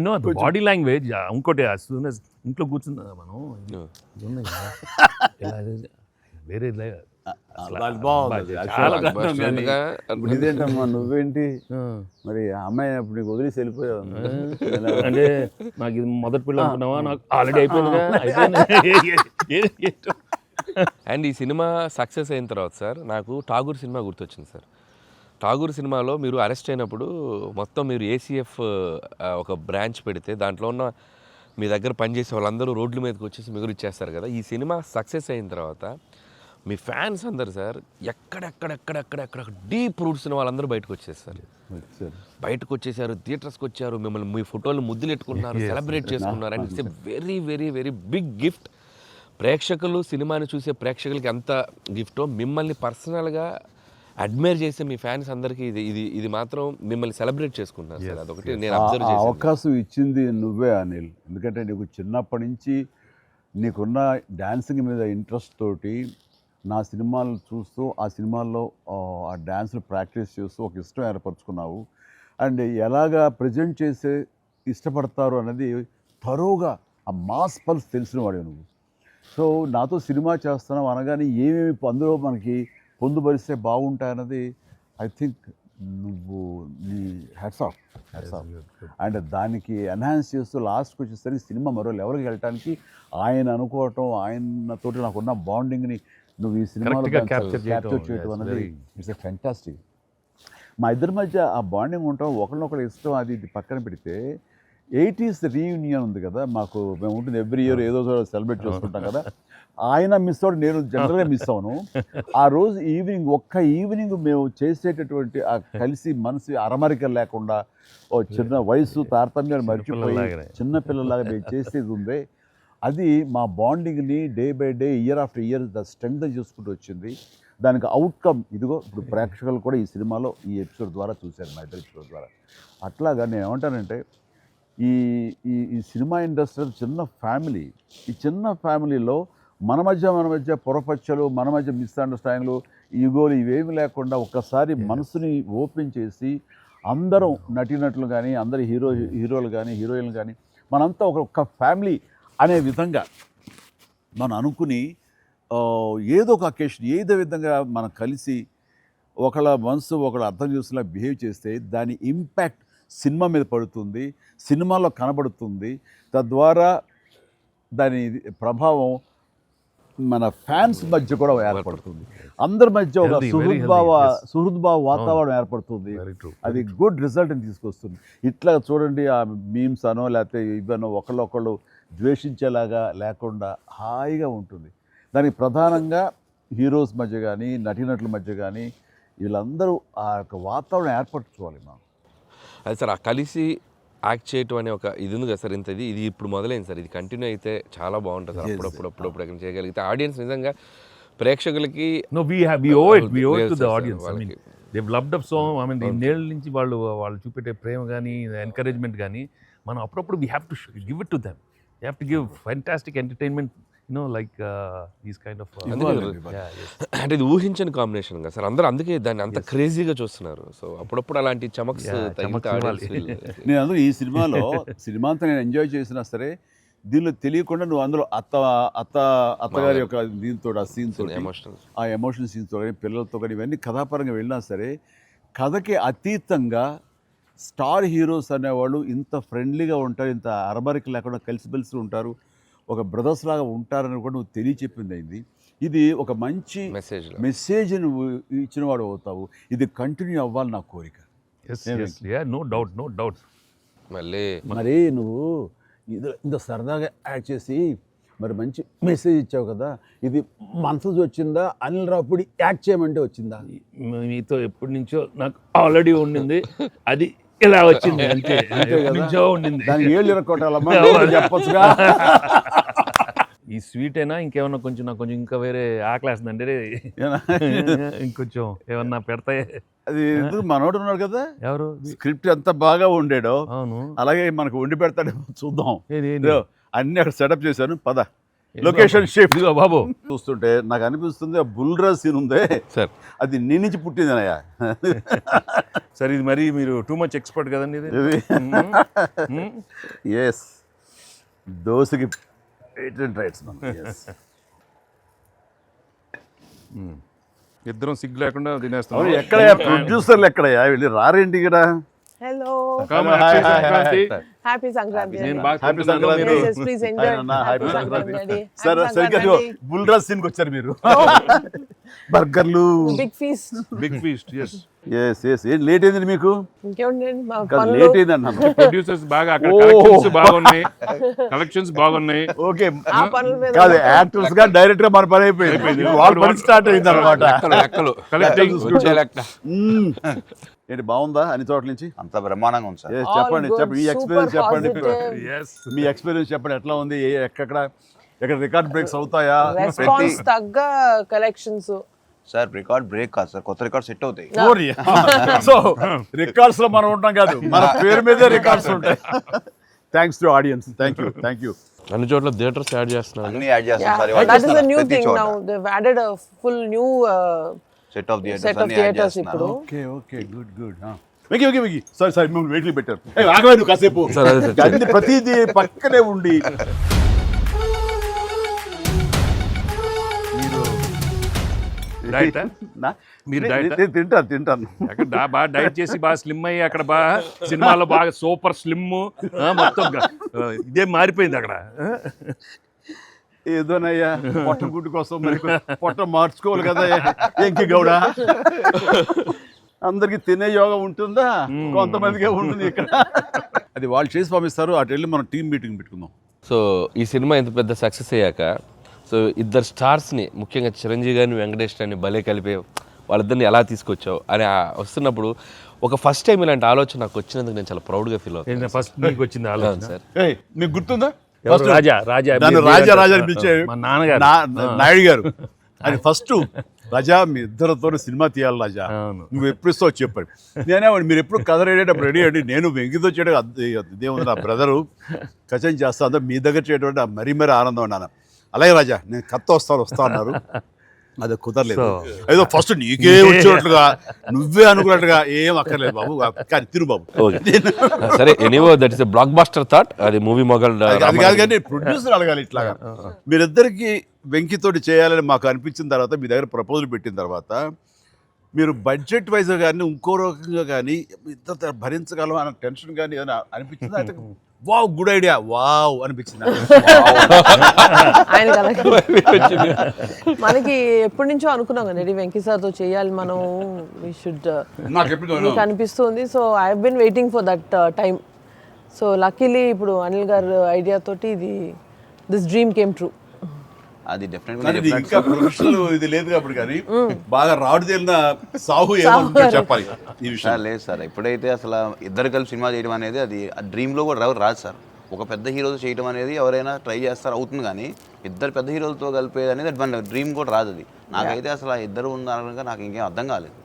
No body language ఇంకోటి ఇంట్లో కూర్చుందా మనం ఉన్నాయి కదా, వేరే ఇప్పుడు ఇదేంటమ్మా నువ్వేంటి మరి అమ్మాయి అప్పుడు నీకు వదిలేసి వెళ్ళిపోయావు అంటే నాకు ఇది మొదటి పిల్ల అనుకున్నావా, నాకు ఆల్రెడీ అయిపోయింది. అండ్ ఈ సినిమా సక్సెస్ అయిన తర్వాత సార్ నాకు ఠాగూర్ సినిమా గుర్తొచ్చింది సార్. ఠాగూర్ సినిమాలో మీరు అరెస్ట్ అయినప్పుడు మొత్తం మీరు ఏసీఎఫ్ ఒక బ్రాంచ్ పెడితే దాంట్లో ఉన్న మీ దగ్గర పనిచేసే వాళ్ళందరూ రోడ్ల మీదకి వచ్చేసి మిగులు ఇచ్చేస్తారు కదా. ఈ సినిమా సక్సెస్ అయిన తర్వాత మీ ఫ్యాన్స్ అందరు సార్ ఎక్కడెక్కడెక్కడెక్కడెక్కడ డీప్ రూట్స్ ఉన్న వాళ్ళందరూ బయటకు వచ్చేసారు, బయటకు వచ్చేసారు, థియేటర్స్కి వచ్చారు, మిమ్మల్ని మీ ఫోటోలు ముద్దులు ఎట్టుకుంటున్నారు, సెలబ్రేట్ చేసుకున్నారు. And it's a very very very big gift. ప్రేక్షకులు సినిమాని చూసే ప్రేక్షకులకి ఎంత గిఫ్టో మిమ్మల్ని పర్సనల్గా అడ్మైర్ చేసే మీ ఫ్యాన్స్ అందరికీ ఇది ఇది ఇది మాత్రం మిమ్మల్ని సెలబ్రేట్ చేసుకుంటున్నారు సార్. అదొకటి నేను అబ్జర్వ్ చేశాను. అవకాశం ఇచ్చింది నువ్వే అనిల్, ఎందుకంటే నీకు చిన్నప్పటి నుంచి నీకున్న డ్యాన్సింగ్ మీద ఇంట్రెస్ట్ తోటి నా సినిమాలు చూస్తూ ఆ సినిమాల్లో ఆ డ్యాన్స్ని ప్రాక్టీస్ చేస్తూ ఒక ఇష్టం ఏర్పరచుకున్నావు. అండ్ ఎలాగా ప్రజెంట్ చేసే ఇష్టపడతారు అనేది తరోగా ఆ మాస్ పల్స్ తెలిసిన వాడే నువ్వు. సో నాతో సినిమా చేస్తున్నావు అనగానే ఏమేమి అందులో మనకి పొందుపరిస్తే బాగుంటాయన్నది ఐ థింక్ నువ్వు నీ హ్యాట్స్ ఆఫ్. అండ్ దానికి ఎన్హాన్స్ చేస్తూ లాస్ట్కి వచ్చేసరికి సినిమా మరో లెవెల్కి వెళ్ళటానికి ఆయన అనుకోవటం, ఆయనతోటి నాకున్న బాండింగ్ని నువ్వు ఈ సినిమాలో క్యాప్చర్ చేయటం అనేది ఇట్స్ ఎ ఫ్యాంటాస్టిక్. మా ఇద్దరి మధ్య ఆ బాండింగ్ ఉండటం, ఒకరినొకరు ఇష్టం, అది ఇది పక్కన పెడితే 80s రీయూనియన్ ఉంది కదా మాకు, మేము ఉంటుంది ఎవ్రీ ఇయర్ ఏదో సెలబ్రేట్ చేసుకుంటాం కదా. ఆయన మిస్ అవుట్, నేను జనరల్గా మిస్ అవును. ఆ రోజు ఈవినింగ్ ఒక్క ఈవినింగ్ మేము చేసేటటువంటి ఆ కలిసి మనసు అరమరిక లేకుండా ఓ చిన్న వయసు తారతమ్యాలు మర్చిపోయి చిన్నపిల్లలాగా మేము చేసేది ఉందే, అది మా బాండింగ్ని day by day year after year the strength చేసుకుంటూ వచ్చింది. దానికి అవుట్కమ్ ఇదిగో ఇప్పుడు ప్రేక్షకులు కూడా ఈ సినిమాలో ఈ ఎపిసోడ్ ద్వారా చూశారు, మా ఇద్దరు ఎపిసోడ్ ద్వారా. అట్లాగా నేను ఏమంటానంటే ఈ ఈ సినిమా ఇండస్ట్రీ చిన్న ఫ్యామిలీ. ఈ చిన్న ఫ్యామిలీలో మన మధ్య పొరపచ్చలు, మన మధ్య మిస్అండర్స్టాండింగ్లు, ఈగోలు ఇవేమి లేకుండా ఒక్కసారి మనసుని ఓపెన్ చేసి అందరం నటీనటులు కానీ, అందరు హీరోలు కానీ, హీరోయిన్లు కానీ మనంతా ఒక ఫ్యామిలీ అనే విధంగా మనం అనుకుని ఏదో ఒక అకేషన్ ఏదో విధంగా మనం కలిసి ఒకళ్ళ మనసు ఒకళ్ళు అర్థం చేసుకునేలా బిహేవ్ చేస్తే దాని ఇంపాక్ట్ సినిమా మీద పడుతుంది, సినిమాలో కనబడుతుంది. తద్వారా దాని ప్రభావం మన ఫ్యాన్స్ మధ్య కూడా ఏర్పడుతుంది, అందరి మధ్య ఒక సుహృద్భావ వాతావరణం ఏర్పడుతుంది. అది గుడ్ రిజల్ట్ని తీసుకొస్తుంది. ఇట్లా చూడండి, ఆ మీమ్స్ అనో లేకపోతే ఇవనో ఒకళ్ళొకళ్ళు ద్వేషించేలాగా లేకుండా హాయిగా ఉంటుంది. దానికి ప్రధానంగా హీరోస్ మధ్య కానీ, నటీనటుల మధ్య కానీ వీళ్ళందరూ ఆ యొక్క వాతావరణం ఏర్పరచుకోవాలి మనం. అది సార్, ఆ కలిసి యాక్ట్ చేయటం అనే ఒక ఇది ఉంది కదా సార్, ఇంత ఇది ఇప్పుడు మొదలైంది సార్, ఇది కంటిన్యూ అయితే చాలా బాగుంటుంది సార్. అప్పుడప్పుడు ఎక్కడ చేయగలిగితే ఆడియన్స్ నిజంగా ప్రేక్షకులకి ఇన్నేళ్ళ నుంచి వాళ్ళు చూపెట్టే ప్రేమ కానీ, ఎంకరేజ్మెంట్ కానీ మనం అప్పుడప్పుడు we have to give it to them. You have to give fantastic entertainment, like these kind of. అంటే ఇది ఊహించని కాంబినేషన్ కదా సార్, అందరూ అందుకే దాన్ని అంత క్రేజీగా చూస్తున్నారు. సో అప్పుడప్పుడు అలాంటి చమక్స్ నేను అందులో ఈ సినిమా అంతా నేను ఎంజాయ్ చేసినా సరే, దీనిలో తెలియకుండా నువ్వు అందులో అత్తగారి యొక్క దీంతో ఆ సీన్తో, ఆ ఎమోషనల్ సీన్స్తో కానీ, పిల్లలతో కానీ ఇవన్నీ కథాపరంగా వెళ్ళినా సరే, కథకి అతీతంగా స్టార్ హీరోస్ అనేవాళ్ళు ఇంత ఫ్రెండ్లీగా ఉంటారు, ఇంత అరబరిక లేకుండా కలిసిమెలిసి ఉంటారు, ఒక బ్రదర్స్ లాగా ఉంటారని కూడా నువ్వు తెలియచెప్పింది అయింది. ఇది ఒక మంచి మెసేజ్ నువ్వు ఇచ్చిన వాడు అవుతావు. ఇది కంటిన్యూ అవ్వాలి నా కోరిక. No doubt. మరి నువ్వు ఇంత సరదాగా యాక్ట్ చేసి మరి మంచి మెసేజ్ ఇచ్చావు కదా, ఇది మనసు వచ్చిందా, అనిల్ రావుపూడి యాక్ట్ చేయమంటే వచ్చిందా? మీతో ఎప్పటి నుంచో నాకు ఆల్రెడీ ఉండింది, అది ఇలా వచ్చింది అంతే. ఉండింది దానికి ఏళ్ళు ఇరక్కొట్టాలమ్మా చెప్పొచ్చుగా. ఈ స్వీట్ అయినా ఇంకేమన్నా కొంచెం నాకు కొంచెం ఇంకా వేరే ఆకలేస్తుందండి, ఇంకొంచెం ఏమన్నా పెడతాయి. అది ఎందుకు మనోడు ఉన్నాడు కదా, ఎవరు స్క్రిప్ట్ ఎంత బాగా ఉండేడో అవును, అలాగే మనకు వండి పెడతాడేమో చూద్దాం. అన్నీ అక్కడ సెటప్ చేశాను, పద లొకేషన్ షిఫ్ట్. ఇదిగో బాబు చూస్తుంటే నాకు అనిపిస్తుంది ఆ బుల్రాజ్ సీన్ ఉందే సార్ అది నీ నుంచి పుట్టిందనయ్యా. సరే ఇది మరి మీరు టూ మచ్ ఎక్స్పర్ట్ కదండి ఇది. ఎస్ దోశకి పేటెంట్ రైట్స్ మనం. ఎస్ ఇద్దరం సిగ్గు లేకుండా తినేస్తాం. అవును, ఎక్కడయ్యా ప్రొడ్యూసర్లు ఎక్కడయ్యా వెళ్ళి రారేంటి ఇక్కడ? Hello. Come, happy Sankranti. Happy Sankranti. నేను బాగా హ్యాపీ తింటున్నాను, సంక్రాంతి. మీరు- Yes, please enjoy. Happy Happy Sankranti. Sankranti. సరే Happy సరిగ్గా Sankranti. బుల్రాజ్ సీన్కి వచ్చారు మీరు. బర్గర్లు. Big feast. Big feast. Yes yes yes ఏం లేట్ అయింది మీకు? ఇంకేముందండి మా కాదు పనులు. లేట్ అయింది అన్నాను. ప్రొడ్యూసర్స్ బాగా అక్కడ ఓ. కలెక్షన్స్ బాగున్నాయి, కలెక్షన్స్ బాగున్నాయి. ఓకే ఆ పనుల మీద కాదు యాక్టర్స్ గా డైరెక్ట్ గా మన పని అయిపోయింది. వాళ్ళ పని స్టార్ట్ అయింది అనమాట. లెక్కలు Collecting. వచ్చే లెక్క. ఏంటి బాగుందా అన్ని చోట్ల నుంచి? అంత బ్రహ్మాండంగా ఉంది సార్. Yes, All చెప్పండి good, చెప్పండి మీ super ఎక్స్పీరియన్స్ చెప్పండి. positive. ఎస్ మీ ఎక్స్పీరియన్స్ చెప్పండి ఎట్లా ఉంది? ఎక్కడ రికార్డ్ బ్రేక్స్ అవుతాయా? రెస్పాన్స్ తగ్గ కలెక్షన్స్. సార్ రికార్డ్ బ్రేక్ కాదు సార్, కొత్త రికార్డ్ సెట్ అవుతాయి. సో రికార్డ్స్ లో మనం ఉంటాం కాదు, మన పేరు మీదే రికార్డ్స్ ఉంటాయి. Thanks to audience. Thank you. అన్ని చోట్ల థియేటర్స్ యాడ్ చేస్తున్నారు. అన్ని యాడ్ చేస్తాం sir. That is a new thing now. They've added a full new set of set of theaters ఇప్పుడు. Okay good. వెకి సారీ మిమ్మల్ని వెయిట్లు పెట్టారు. ఆగవే నువ్వు కాసేపు. సరే, అదే సార్. అన్ని ప్రతిదీ పక్కనే ఉండి డైట్ నా- మీరు నేను diet ఆ? తింటాను. అక్కడ బాగా డైట్ చేసి బాగా స్లిమ్ అయ్యి అక్కడ బాగా సినిమాలో బాగా సూపర్ స్లిమ్ మొత్తం ఇదే మారిపోయింది అక్కడ. ఏదోనయ్యా పొట్ట గుడ్డు కోసం మరి పొట్ట మార్చుకోవాలి కదా ఎంకి గౌడ. అందరికి తినే యోగం ఉంటుందా? కొంతమందికే ఉంటుంది ఇక్కడ. అది వాళ్ళు చేసి పంపిస్తారు, అటు వెళ్ళి మనం టీం మీటింగ్ పెట్టుకుందాం. సో ఈ సినిమా ఇంత పెద్ద సక్సెస్ అయ్యాక సో ఇద్దరు స్టార్స్ని ముఖ్యంగా చిరంజీవి గారిని వెంకటేష్ గారిని భలే కలిపే వాళ్ళిద్దరిని ఎలా తీసుకొచ్చావు అని వస్తున్నప్పుడు ఒక ఫస్ట్ టైం ఇలాంటి ఆలోచన నాకు వచ్చినందుకు నేను చాలా ప్రౌడ్గా ఫీల్ అవుతాను ఫస్ట్ నీకు వచ్చింది ఆలోచన సార్. ఏయ్ మీకు గుర్తుందా? ఎవరు? రాజా నన్ను రాజా అని పిలిచే మా నాన్నగారు. నాయుడు గారు. అది ఫస్ట్ రాజా మీ ఇద్దరితో సినిమా తీయాలి రాజా, అవును. నువ్వు ఎప్పుడు ఇస్తావు చెప్పండి. నేనేమండి మీరు ఎప్పుడు కథ రెడీ రెడీ అండి, నేను వెంకితో చేయడం ఇదేముంది నా బ్రదరు కచం చేస్తా అంతా మీ దగ్గర చేయడం మరీ ఆనందం అన్నాను. అలాగే రాజా నేను కథ వస్తా అన్నారు. అది కుదరలేదు. ఏదో ఫస్ట్ నీకే వచ్చినట్లుగా నువ్వే అనుకున్నట్టుగా ఏం అక్కర్లేదు బాబు, కానీ తిరు బాబు. సరే anyway that is blockbuster thought. అది మూవీ మొగల్ అది కాదు కానీ ప్రొడ్యూసర్ అడగాలి ఇట్లాగా. మీరిద్దరికి వెంకితోటి చేయాలని మాకు అనిపించిన తర్వాత మీ దగ్గర ప్రపోజల్ పెట్టిన తర్వాత మీరు బడ్జెట్ వైజ్ కానీ ఇంకో రకంగా కానీ ఇద్దరు భరించగలం అన్న టెన్షన్ కానీ ఏదైనా అనిపించిందా? అయితే వావ్ గుడ్ ఐడియా వావ్ అనిపించింది. ఆయన మనకి ఎప్పటి నుంచో అనుకున్నాం కదండి వెంకీ సార్తో చేయాలి మనం, వీ షుడ్ నాకు ఎప్పుడు మీకు అనిపిస్తుంది. So I have been waiting for that time. So luckily ఇప్పుడు అనిల్ గారు ఐడియా తోటి దిస్ డ్రీమ్ కేమ్ ట్రూ. అది ఇది ఇంకా ప్రొఫెషనల్ ఇది లేదు కాబట్టి కానీ బాగా రాడు తేలిన సాహు ఏమో చెప్పాలి ఈ విషయం. లేదు సార్, ఎప్పుడైతే అసలు ఇద్దరు కలిసి సినిమా చేయడం అనేది అది డ్రీమ్ లో కూడా రాదు సార్. ఒక పెద్ద హీరోతో చేయడం అనేది ఎవరైనా ట్రై చేస్తారు అవుతుంది, కానీ ఇద్దరు పెద్ద హీరోలతో కలిపేది అనేది మన డ్రీమ్ కూడా రాదు. అది నాకైతే అసలు ఇద్దరు ఉన్నారనగా నాకు ఇంకేం అర్థం కాలేదు.